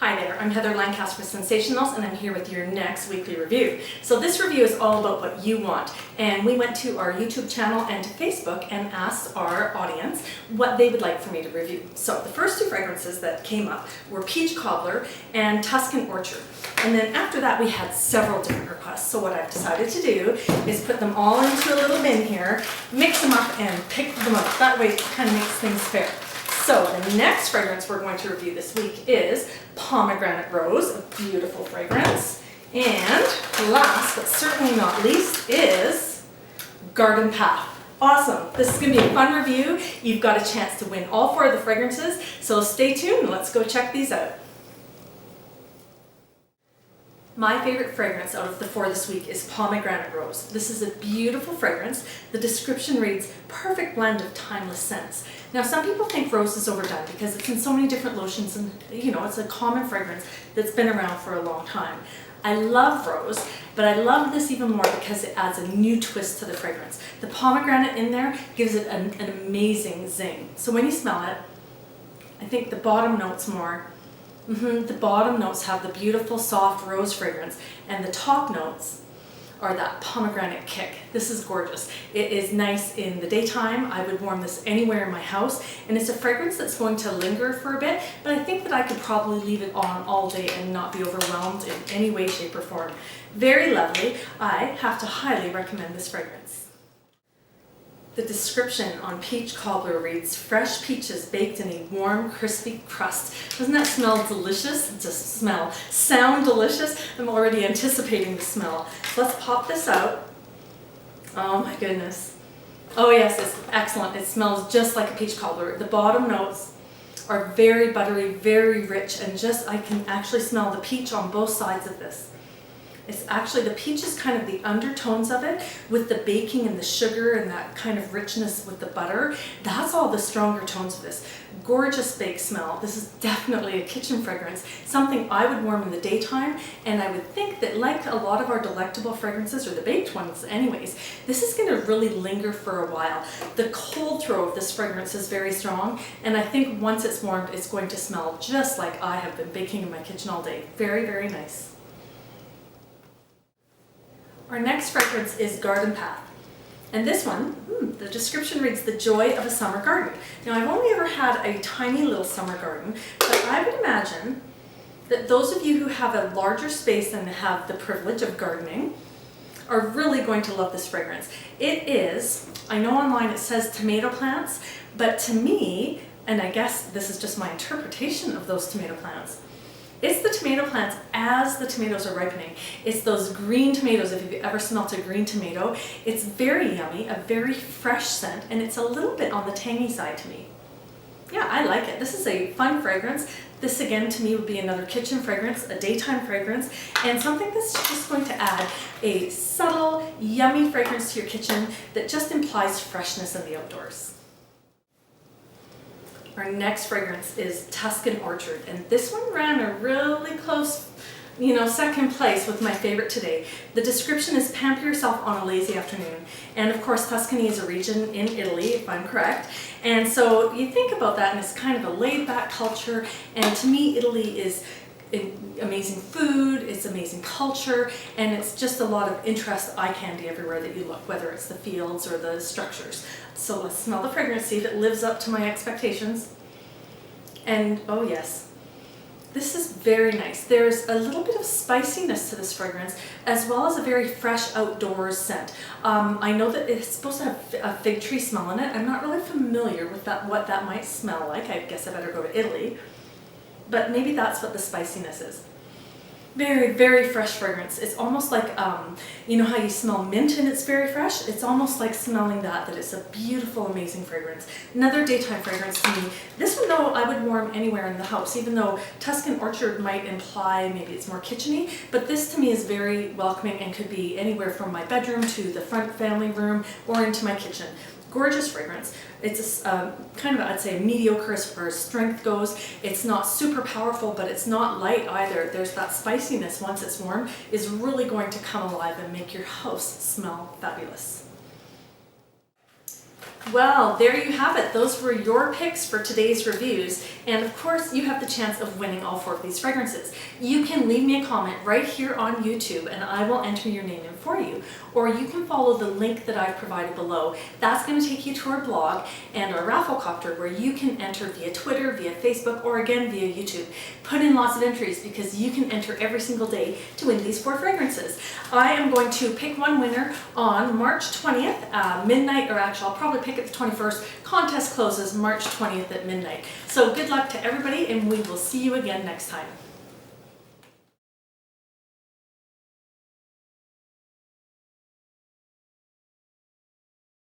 Hi there, I'm Heather Lancaster with ScentSationals and I'm here with your next weekly review. So this review is all about what you want, and we went to our YouTube channel and to Facebook and asked our audience what they would like for me to review. So the first two fragrances that came up were Peach Cobbler and Tuscan Orchard. And then after that we had several different requests. So what I've decided to do is put them all into a little bin here, mix them up and pick them up. That way it kind of makes things fair. So the next fragrance we're going to review this week is Pomegranate Rose, a beautiful fragrance. And last but certainly not least is Garden Path. Awesome, this is going to be a fun review. You've got a chance to win all four of the fragrances, so stay tuned and let's go check these out. My favorite fragrance out of the four this week is Pomegranate Rose. This is a beautiful fragrance. The description reads, perfect blend of timeless scents. Now some people think rose is overdone because it's in so many different lotions and it's a common fragrance that's been around for a long time. I love rose, but I love this even more because it adds a new twist to the fragrance. The pomegranate in there gives it an amazing zing. So when you smell it, I think the bottom notes more. The bottom notes have the beautiful soft rose fragrance, and the top notes are that pomegranate kick. This is gorgeous. It is nice in the daytime. I would warm this anywhere in my house, and it's a fragrance that's going to linger for a bit, but I think that I could probably leave it on all day and not be overwhelmed in any way, shape, or form. Very lovely. I have to highly recommend this fragrance. The description on Peach Cobbler reads, fresh peaches baked in a warm, crispy crust. Doesn't that smell delicious? Just sound delicious? I'm already anticipating the smell. So let's pop this out. Oh my goodness. Oh yes, it's excellent. It smells just like a peach cobbler. The bottom notes are very buttery, very rich, and I can actually smell the peach on both sides of this. It's actually, the peach is kind of the undertones of it with the baking and the sugar and that kind of richness with the butter. That's all the stronger tones of this. Gorgeous bake smell. This is definitely a kitchen fragrance, something I would warm in the daytime, and I would think that like a lot of our delectable fragrances, or the baked ones anyways, this is going to really linger for a while. The cold throw of this fragrance is very strong, and I think once it's warmed, it's going to smell just like I have been baking in my kitchen all day. Very, very nice. Our next fragrance is Garden Path. And this one, the description reads, the joy of a summer garden. Now I've only ever had a tiny little summer garden, but I would imagine that those of you who have a larger space and have the privilege of gardening are really going to love this fragrance. It is, I know online it says tomato plants, but to me, and I guess this is just my interpretation of those tomato plants, it's the tomato plants as the tomatoes are ripening. It's those green tomatoes, if you've ever smelt a green tomato. It's very yummy, a very fresh scent, and it's a little bit on the tangy side to me. Yeah, I like it. This is a fun fragrance. This again to me would be another kitchen fragrance, a daytime fragrance, and something that's just going to add a subtle, yummy fragrance to your kitchen that just implies freshness in the outdoors. Our next fragrance is Tuscan Orchard, and this one ran a really close, second place with my favorite today. The description is pamper yourself on a lazy afternoon, and of course Tuscany is a region in Italy, if I'm correct, and so you think about that and it's kind of a laid-back culture, and to me Italy is amazing food, it's amazing culture, and it's just a lot of interest, eye candy everywhere that you look, whether it's the fields or the structures. So let's smell the fragrance, see if it lives up to my expectations. And oh yes, this is very nice. There's a little bit of spiciness to this fragrance, as well as a very fresh outdoors scent. I know that it's supposed to have a fig tree smell in it. I'm not really familiar with what that might smell like. I guess I better go to Italy. But maybe that's what the spiciness is. Very, very fresh fragrance. It's almost like, you know how you smell mint and it's very fresh? It's almost like smelling that it's a beautiful, amazing fragrance. Another daytime fragrance to me. This one though, I would warm anywhere in the house, even though Tuscan Orchard might imply maybe it's more kitcheny, but this to me is very welcoming and could be anywhere from my bedroom to the front family room or into my kitchen. Gorgeous fragrance. It's kind of, I'd say, mediocre as far as strength goes. It's not super powerful, but it's not light either. There's that spiciness once it's warm is really going to come alive and make your house smell fabulous. Well, there you have it. Those were your picks for today's reviews. And of course, you have the chance of winning all 4 of these fragrances. You can leave me a comment right here on YouTube and I will enter your name in for you. Or you can follow the link that I've provided below. That's going to take you to our blog and our Rafflecopter where you can enter via Twitter, via Facebook, or again via YouTube. Put in lots of entries because you can enter every single day to win these 4 fragrances. I am going to pick one winner on March 20th, midnight, or actually I'll probably pick it the 21st. Contest closes March 20th at midnight. So good luck to everybody and we will see you again next time.